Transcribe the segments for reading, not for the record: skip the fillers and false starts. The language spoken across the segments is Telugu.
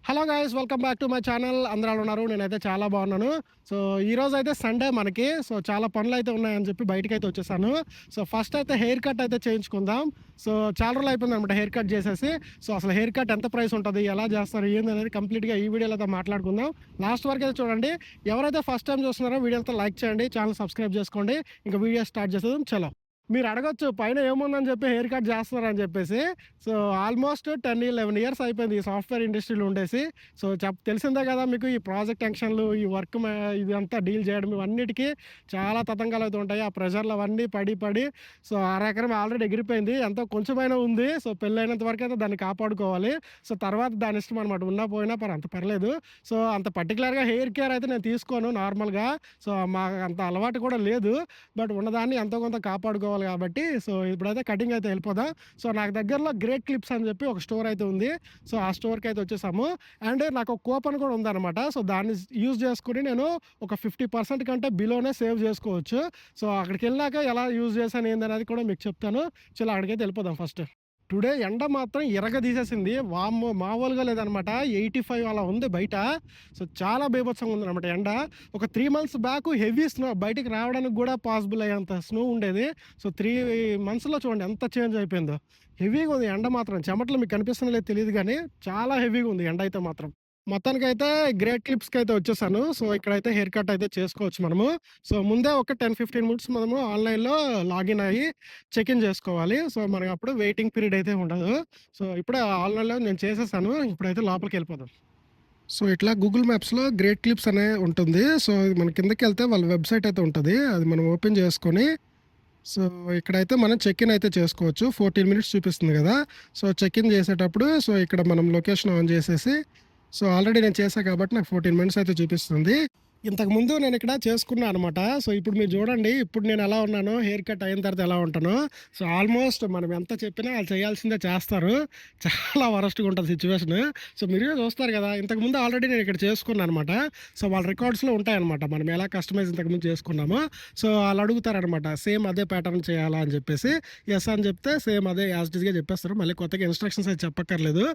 Hello guys, welcome back to my channel. అందరూ ఎలా ఉన్నారు? నేనైతే చాలా బాగున్నాను. సో ఈరోజు అయితే సండే మనకి. సో చాలా పనులు అయితే ఉన్నాయని చెప్పి బయటకైతే వచ్చేసాను. సో ఫస్ట్ అయితే హెయిర్ కట్ అయితే చేయించుకుందాం. సో చాలా రోజులు అయిపోయింది అనమాట హెయిర్ కట్ చేసేసి. సో అసలు హెయిర్ కట్ ఎంత ప్రైస్ ఉంటుంది, ఎలా చేస్తారు, ఏంది అనేది కంప్లీట్గా ఈ వీడియోలో అయితే మాట్లాడుకుందాం. లాస్ట్ వరకు అయితే చూడండి. ఎవరైతే ఫస్ట్ టైం చూస్తున్నారో వీడియోతో లైక్ చేయండి, ఛానల్ సబ్స్క్రైబ్ చేసుకోండి. ఇంకా వీడియో స్టార్ట్ చేసేది చలో. మీరు అడగొచ్చు పైన ఏముందని చెప్పి హెయిర్ కట్ చేస్తున్నారని చెప్పేసి. సో ఆల్మోస్ట్ 10-11 ఇయర్స్ అయిపోయింది ఈ సాఫ్ట్వేర్ ఇండస్ట్రీలో ఉండేసి. సో తెలిసిందే కదా మీకు, ఈ ప్రాజెక్ట్ టెన్షన్లు, ఈ వర్క్ ఇదంతా డీల్ చేయడం ఇవన్నిటికీ చాలా తతంగాలు అయితే ఉంటాయి. ఆ ప్రెషర్లు అవన్నీ పడి పడి సో ఆ రకం ఆల్రెడీ ఎగిరిపోయింది. ఎంతో కొంచెమైనా ఉంది. సో పెళ్ళైనంత వరకు అయితే దాన్ని కాపాడుకోవాలి. సో తర్వాత దాని ఇష్టం అనమాట, ఉన్నా పోయినా అంత పర్లేదు. సో అంత పర్టికులర్గా హెయిర్ కేర్ అయితే నేను తీసుకోను నార్మల్గా. సో మాకు అంత అలవాటు కూడా లేదు. బట్ ఉన్నదాన్ని ఎంతో కొంత కాపాడుకోవాలి కాబట్టి. సో ఇప్పుడైతే కటింగ్ అయితే వెళ్ళిపోదాం. సో నాకు దగ్గరలో గ్రేట్ క్లిప్స్ అని చెప్పి ఒక స్టోర్ అయితే ఉంది. సో ఆ స్టోర్కి అయితే వచ్చేసాము. అండ్ నాకు ఒక కూపన్ కూడా ఉందన్నమాట. సో దాన్ని యూజ్ చేసుకుని నేను ఒక 50% కంటే బిలోనే సేవ్ చేసుకోవచ్చు. సో అక్కడికి వెళ్ళాక ఎలా యూజ్ చేశాను ఏందనేది కూడా మీకు చెప్తాను. చలో అక్కడికైతే వెళ్ళిపోదాం ఫస్ట్. టుడే ఎండ మాత్రం తీసేసింది. వామ్మో మామూలుగా లేదనమాట. 85 అలా ఉంది బయట. సో చాలా బీభత్సంగా ఉందనమాట ఎండ. ఒక 3 మంత్స్ బ్యాక్ హెవీ స్నో, బయటికి రావడానికి కూడా పాసిబుల్ అయ్యేంత స్నో ఉండేది. సో 3 మంత్స్లో చూడండి ఎంత చేంజ్ అయిపోయిందో. హెవీగా ఉంది ఎండ మాత్రం. చెమటలు మీకు కనిపిస్తుందో లేదో తెలియదు కానీ చాలా హెవీగా ఉంది ఎండ అయితే మాత్రం. మొత్తానికైతే గ్రేట్ క్లిప్స్కి అయితే వచ్చేసాను. సో ఇక్కడైతే హెయిర్ కట్ అయితే చేసుకోవచ్చు మనము. సో ముందే ఒక 10-15 మినిట్స్ మనము ఆన్లైన్లో లాగిన్ అయ్యి చెక్ ఇన్ చేసుకోవాలి. సో మనకి అప్పుడు వెయిటింగ్ పీరియడ్ అయితే ఉండదు. సో ఇప్పుడే ఆన్లైన్లో నేను చేసేసాను. ఇప్పుడైతే లోపలికి వెళ్ళిపోదాం. సో ఇట్లా గూగుల్ మ్యాప్స్లో గ్రేట్ క్లిప్స్ అనే ఉంటుంది. సో మన కిందకి వెళ్తే వాళ్ళ వెబ్సైట్ అయితే ఉంటుంది. అది మనం ఓపెన్ చేసుకొని సో ఇక్కడైతే మనం చెక్ ఇన్ అయితే చేసుకోవచ్చు. 14 మినిట్స్ చూపిస్తుంది కదా. సో చెక్ ఇన్ చేసేటప్పుడు సో ఇక్కడ మనం లొకేషన్ ఆన్ చేసేసి, సో ఆల్రెడీ నేను చేశాను కాబట్టి నాకు 14 మినిట్స్ అయితే చూపిస్తుంది. ఇంతకుముందు నేను ఇక్కడ చేసుకున్నాను అనమాట. సో ఇప్పుడు మీరు చూడండి, ఇప్పుడు నేను ఎలా ఉన్నానో, హెయిర్ కట్ అయిన తర్వాత ఎలా ఉంటానో. సో ఆల్మోస్ట్ మనం ఎంత చెప్పినా వాళ్ళు చేయాల్సిందే చేస్తారు. చాలా వరస్ట్గా ఉంటుంది సిచ్యువేషన్. సో మీరు చూస్తారు కదా, ఇంతకుముందు ఆల్రెడీ నేను ఇక్కడ చేసుకున్నాను అనమాట. సో వాళ్ళ రికార్డ్స్లో ఉంటాయన్నమాట మనం ఎలా కస్టమైజ్ ఇంతకుముందు చేసుకున్నామో. సో వాళ్ళు అడుగుతారనమాట సేమ్ అదే ప్యాటర్న్ చేయాలా అని చెప్పేసి. ఎస్ అని చెప్తే సేమ్ అదే యాజ్ గా చెప్పేస్తారు. మళ్ళీ కొత్తగా ఇన్స్ట్రక్షన్స్ అయితే చెప్పక్కర్లేదు.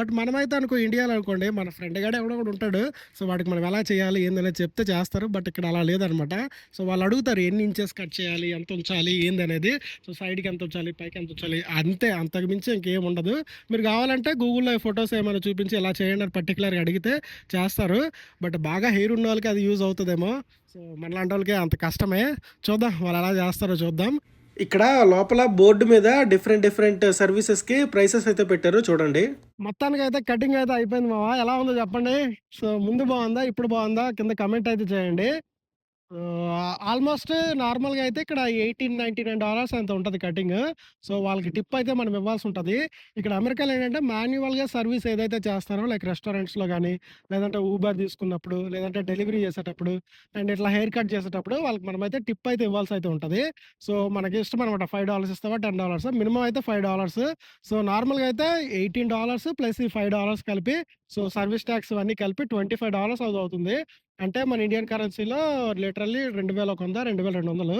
బట్ మనమైతే ఇండియాలో అనుకోండి, మన ఫ్రెండ్ గాడే ఎవడో కూడా ఉంటాడు. సో వాడికి మనం ఎలా చేయాలి ఏందనేది చెప్తే చేస్తారు. బట్ ఇక్కడ అలా లేదనమాట. సో వాళ్ళు అడుగుతారు ఎన్ని ఇంచెస్ కట్ చేయాలి, ఎంత ఉంచాలి ఏందనేది. సో సైడ్కి ఎంత ఉంచాలి, పైకి ఎంత ఉంచాలి, అంతే. అంతకు మించి ఇంకేం ఉండదు. మీరు కావాలంటే గూగుల్లో ఫొటోస్ ఏమైనా చూపించి ఎలా చేయండి అని పర్టికులర్గా అడిగితే చేస్తారు. బట్ బాగా హెయిర్ ఉన్న వాళ్ళకి అది యూజ్ అవుతుందేమో. సో మనలాంటి వాళ్ళకి అంత కష్టమే. చూద్దాం వాళ్ళు ఎలా చేస్తారో చూద్దాం. ఇక్కడ లోపల బోర్డు మీద డిఫరెంట్ సర్వీసెస్కి ప్రైసెస్ అయితే పెట్టారు చూడండి. మొత్తానికి అయితే కటింగ్ అయితే అయిపోయింది మావా. ఎలా ఉందో చెప్పండి. సో ముందు బాగుందా, ఇప్పుడు బాగుందా, కింద కమెంట్ అయితే చేయండి. ఆల్మోస్ట్ నార్మల్గా అయితే ఇక్కడ $18-19 అంత ఉంటుంది కటింగ్. సో వాళ్ళకి టిప్ అయితే మనం ఇవ్వాల్సి ఉంటుంది. ఇక్కడ అమెరికాలో ఏంటంటే మాన్యువల్గా సర్వీస్ ఏదైతే చేస్తారో, లైక్ రెస్టారెంట్స్లో కానీ, లేదంటే ఊబర్ తీసుకున్నప్పుడు, లేదంటే డెలివరీ చేసేటప్పుడు, అండ్ ఇట్లా హెయిర్ కట్ చేసేటప్పుడు వాళ్ళకి మనమైతే టిప్ అయితే ఇవ్వాల్సి అయితే ఉంటుంది. సో మనకి ఇష్టం అనమాట. $5 ఇస్తావా, $10, మినిమం అయితే $5. సో నార్మల్గా అయితే $18 ప్లస్ ఈ $5 కలిపి, సో సర్వీస్ ట్యాక్స్ ఇవన్నీ కలిపి $25 అవుతుంది. అంటే మన ఇండియన్ కరెన్సీలో లిటరల్లీ 2100, 2200.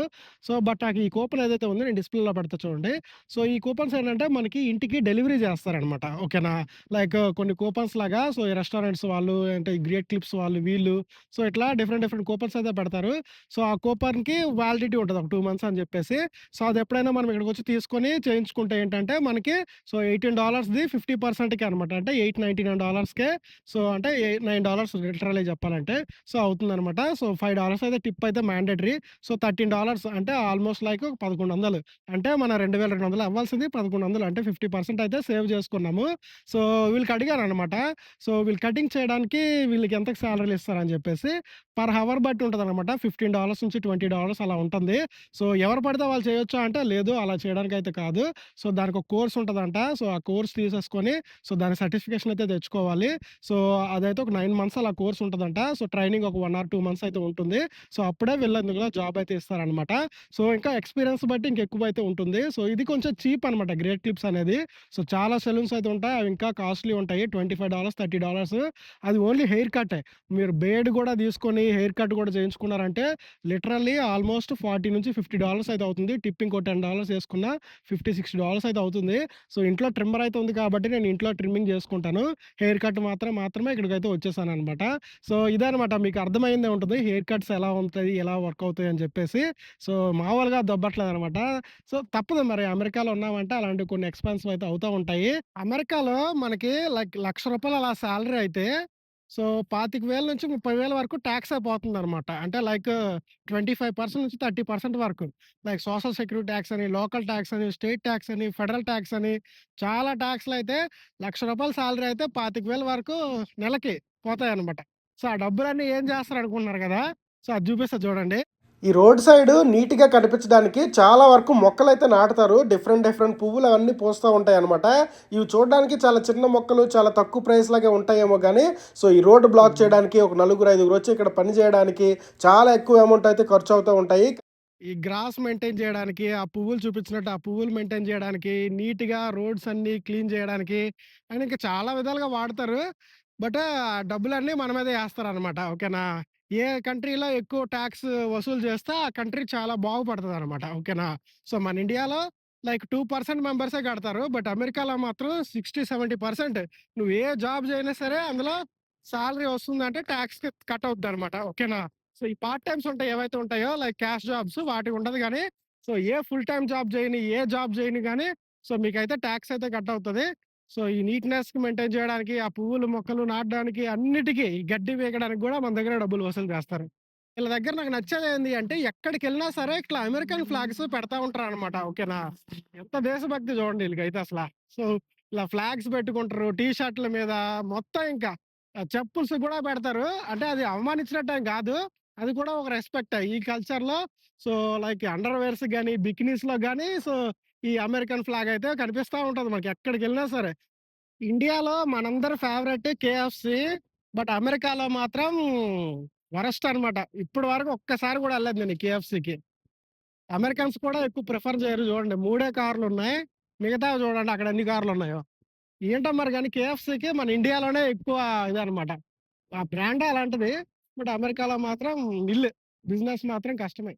సో బట్ నాకు ఈ కూపన్ ఏదైతే ఉందో నేను డిస్ప్లేలో పెడతా చూడండి. సో ఈ కూపన్స్ ఏంటంటే మనకి ఇంటికి డెలివరీ చేస్తారనమాట. ఓకేనా. లైక్ కొన్ని కూపన్స్ లాగా. సో ఈ రెస్టారెంట్స్ వాళ్ళు, అంటే ఈ గ్రేట్ క్లిప్స్ వాళ్ళు, వీళ్ళు సో ఇట్లా డిఫరెంట్ కూపన్స్ అయితే పెడతారు. సో ఆ కూపన్కి వ్యాలిడిటీ ఉంటుంది ఒక 2 మంత్స్ అని చెప్పేసి. సో అది ఎప్పుడైనా మనం ఇక్కడికి వచ్చి తీసుకొని చేయించుకుంటే ఏంటంటే మనకి సో $18ది 50%కి అనమాట. అంటే $899కే. సో అంటే $9 లిటరల్లీ చెప్పాలంటే. సో అవుతుందనమాట. సో $5 అయితే టిప్ అయితే మ్యాండేటరీ. సో $13 అంటే ఆల్మోస్ట్ లైక్ 1100. అంటే మన 2200 అవ్వాల్సింది 1100. అంటే 50% అయితే సేవ్ చేసుకున్నాము. సో వీళ్ళకి అడిగాను అనమాట. సో వీళ్ళు కటింగ్ చేయడానికి వీళ్ళకి ఎంత శాలరీలు ఇస్తారని చెప్పేసి. పర్ హవర్ బట్టి ఉంటుంది అనమాట. $15 నుంచి $20 అలా ఉంటుంది. సో ఎవరు పడితే వాళ్ళు చేయొచ్చా అంటే లేదు, అలా చేయడానికి అయితే కాదు. సో దానికి ఒక కోర్స్ ఉంటుందంట. సో ఆ కోర్స్ తీసేసుకొని సో దాని సర్టిఫికేషన్ అయితే తెచ్చుకోవాలి. సో అదైతే ఒక 9 మంత్స్ అలా కోర్స్ ఉంటుందంట. సో ట్రైనింగ్ ట్రైనింగ్ ఒక 1 ఆర్ 2 మంత్స్ అయితే ఉంటుంది. సో, అప్పుడే వీళ్ళు ఇందులో జాబ్ అయితే ఇస్తారనమాట. సో, ఇంకా ఎక్స్‌పీరియన్స్ బట్టి ఇంకెక్కువైతే ఉంటుంది. సో, ఇది కొంచెం చీప్ అనమాట గ్రేట్ క్లిప్స్ అనేది. సో, చాలా సెలూన్స్ అయితే ఉంటాయి. అవి ఇంకా కాస్ట్‌లీ ఉంటాయి. $25, $30 అది ఓన్లీ హెయిర్ కట్టే. మీరు బేర్డ్ గూడా తీసుకొని హెయిర్ కట్ గూడా చేయించుకున్నారంటే లిటరల్లీ ఆల్మోస్ట్ $40-50 అయితే అవుతుంది. టిప్ ఇంకో $10 యేసుకున్నా $50-60 అయితే అవుతుంది. సో, ఇంట్లో ట్రిమ్మర్ అయితే ఉంది కాబట్టి నేను ఇంట్లో ట్రిమ్మింగ్ చేసుకుంటాను. హెయిర్ కట్ మాత్రమే ఇక్కడికైతే వచ్చేసాననమాట. సో, ఇదనమాట మీకు అర్థమయ్యిందే ఉంటుంది. హెయిర్ కట్స్ ఎలా ఉంటాయి, ఎలా వర్క్ అవుతాయి అని చెప్పేసి. సో, మామూలుగా దొబ్బట్లేదనమాట. సో, తప్పదు మరి అమెరికాలో ఉన్నామంటే అలాంటివి కొన్ని ఎక్స్‌పెన్సివ్ అయితే అవుతా ఉంటాయి. అమెరికాలో మనకి లైక్ రూ. 1,00,000 అలా సాలరీ అయితే సో, 25,000-30,000 వరకు టాక్సే పోతుందనమాట. అంటే లైక్ 25% నుంచి 30% వరకు. లైక్ సోషల్ సెక్యూరిటీ టాక్స్ అని, లోకల్ టాక్స్ అని, స్టేట్ టాక్స్ అని, ఫెడరల్ టాక్స్ అని చాలా టాక్స్‌లయితే రూ. 1,00,000 సాలరీ అయితే 25,000 వరకు నెలకి పోతాయనమాట. సో, ఆ డబ్బులన్నీ ఏం చేస్తారనుకుంటున్నారు గదా! సో, అది చూపిస్తా చూడండి. ఈ రోడ్ సైడ్ నీట్‌గా కనిపించడానికి చాలా వరకు మొక్కలైతే నాటుతారు. డిఫరెంట్, డిఫరెంట్ పువ్వులు అవన్నీ పూస్తా ఉంటాయన్నమాట. ఇవి చూడడానికి చాలా చిన్న మొక్కలు, చాలా తక్కువ ప్రైస్‌లాగే ఉంటాయేమో గానీ, సో, ఈ రోడ్ బ్లాక్ చేయడానికి ఒక నలుగురు, ఐదుగురొచ్చి ఇక్కడ పని చేయడానికి చాలా ఎక్కువ అమౌంట్ అయితే ఖర్చవుతా ఉంటాయి. ఈ గ్రాస్ మెయింటైన్ చేయడానికి, ఆ పువ్వులు చూపించినట్టు ఆ పువ్వులు మెయింటైన్ చేయడానికి, నీట్‌గా రోడ్స్ అన్నీ క్లీన్ చేయడానికి అండ్ ఇంకా చాలా విధాలుగా వాడతారు. బట్ ఆ డబ్బులన్నీ మన మీదే ఏస్తారనమాట. ఓకేనా? ఏ కంట్రీలో ఎక్కువ టాక్స్ వసూలు చేస్తే ఆ కంట్రీ చాలా బాగుపడతదనమాట. ఓకేనా? సో, మన ఇండియాలో లైక్ 2% మెంబర్సే కడతారు. బట్ అమెరికాలో మాత్రం 60, 70% నువ్వు ఏ జాబ్ చేయనా సరే అందులో సాలరీ వస్తుందంటే టాక్స్ కట్ అవుద్దనమాట. ఓకేనా? సో, ఈ పార్ట్ టైమ్స్ ఉంటాయి ఏవైతే ఉంటాయో లైక్ క్యాష్ జాబ్స్ వాటికి ఉండదు గానీ, సో, ఏ ఫుల్ టైమ్ జాబ్ చేయని, ఏ జాబ్ చేయని గానీ, సో, మీకైతే టాక్స్ అయితే కట్ అవుతది. సో, ఈ నీట్‌నెస్‌కి మెయింటైన్ చేయడానికి, ఆ పువ్వులు, మొక్కలు నాటడానికి అన్నిటికి ఈ గడ్డి పీకడానికి గూడా మన దగ్గర డబ్బులు వసూలు చేస్తారు. వీళ్ళ దగ్గర నాకు నచ్చేదేంది అంటే ఎక్కడికెళ్ళినా సరే ఇట్లా అమెరికన్ ఫ్లాగ్స్ పెడతా ఉంటారనమాట. ఓకేనా? ఎంత దేశభక్తి చూడండి ఈళ్ళకైతే అసల. సో, ఇలా ఫ్లాగ్స్ పెట్టుకుంటారు. టీ షర్ట్‌ల మీద మొత్తం ఇంకా చెప్పుల్స్ గూడా పెడతారు. అంటే అది అవమానించినట్టేం గాదు. అది కూడా ఒక రెస్పెక్టే. ఈ కల్చర్‌లో సో, లైక్ అండర్‌వేర్స్‌కి గాని, బికినీస్‌లో గాని సో, ఈ అమెరికన్ ఫ్లాగ్ అయితే కనిపిస్తా ఉంటది మనకి ఎక్కడికెళ్ళినా సరే. ఇండియాలో మనందరి ఫేవరెట్ కేఎఫ్‌సి. బట్ అమెరికాలో మాత్రం వరస్ట్ అనమాట. ఇప్పటి వరకు ఒక్కసారి గూడా ఎళ్ళలేదు నేను కేఎఫ్‌సికి. అమెరికన్స్ కూడా ఎక్కువ ప్రిఫర్ చేయరు చూడండి. 3 కార్లున్నాయి. మిగతావి చూడండి అక్కడ ఎన్ని కార్లున్నాయో. ఏంటో మరి గాని కేఎఫ్‌సికి మన ఇండియాలోనే ఎక్కువ ఇదనమాట. ఆ బ్రాండే అలాంటిది. బట్ అమెరికాలో మాత్రం నిల్. బిజినెస్ మాత్రం కష్టమే.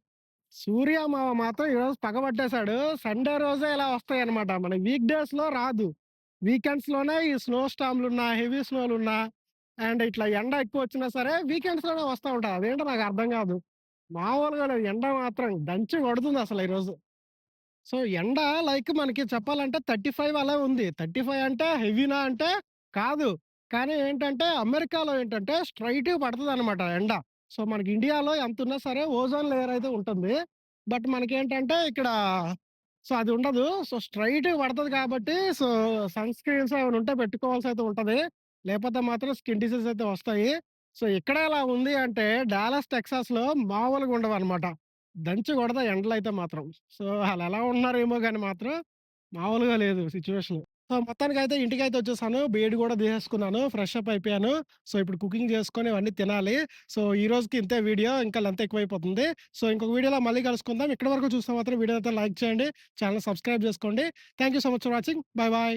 సూర్య మావ మాత్రం ఈరోజు పగబట్టేసాడు. సండే రోజే ఇలా వస్తాయన్నమాట. మనకి వీక్ డేస్‌లో రాదు. వీకెండ్స్‌లోనే ఈ స్నో స్టార్మ్‌లున్నా, హెవీ స్నోలున్నా అండ్ ఇట్లా ఎండ ఎక్కువొచ్చినా సరే వీకెండ్స్‌లోనే వస్తా ఉంటది. అదేంటో నాకు అర్థం కాదు. మామూలుగా లేదు. ఎండ మాత్రం దంచి కొడుతుందసల ఈరోజు. సో, ఎండ లైక్ మనకి చెప్పాలంటే 35 అలా ఉంది. 35 అంటే హెవీనా అంటే కాదు. కానీ ఏంటంటే అమెరికాలో ఏంటంటే స్ట్రెయిట్‌గా పడతదనమాట ఎండ. సో, మనకి ఇండియాలో ఎంతున్నా సరే ఓజోన్ లేయర్ అయితే ఉంటుంది. బట్ మనకేంటంటే ఇక్కడ సో, అది ఉండదు. సో, స్ట్రెయిట్‌గా పడతది కాబట్టి సో, సన్ స్క్రీన్స్ ఏమైనా ఉంటే పెట్టుకోవాల్సయితే ఉంటది. లేపోతే మాత్రం స్కిన్ డిసీజ్ అయితే వస్తాయి. సో, ఇక్కడే ఇలా ఉంది అంటే డాలస్, టెక్సాస్‌లో మామూలుగా ఉండవనమాట. దంచి కొడతాయి ఎండలైతే మాత్రం. సో, ఆళ్ళెలా ఉంటున్నారేమో గాని మాత్రం మామూలుగా లేదు సిట్యుయేషను. సో, మొత్తానికైతే ఇంటికైతే వచ్చేసాను. బీఈడీ గూడా తీసేసుకున్నాను. ఫ్రెష్ అప్ అయిపోయాను. సో, ఇప్పుడు కుకింగ్ చేసుకొని ఇవన్నీ తినాలి. సో, ఈ రోజుకి ఇంతే వీడియో. ఇంకా లెంత్ ఎక్కువైపోతుంది. సో, ఇంకొక వీడియోలో మళ్ళీ కలుసుకుందాం. ఇక్కడి వరకు చూస్తే మాత్రం వీడియో అయితే లైక్ చేయండి. ఛానెల్ సబ్స్క్రైబ్ చేసుకోండి. Thank you so much for watching. By by.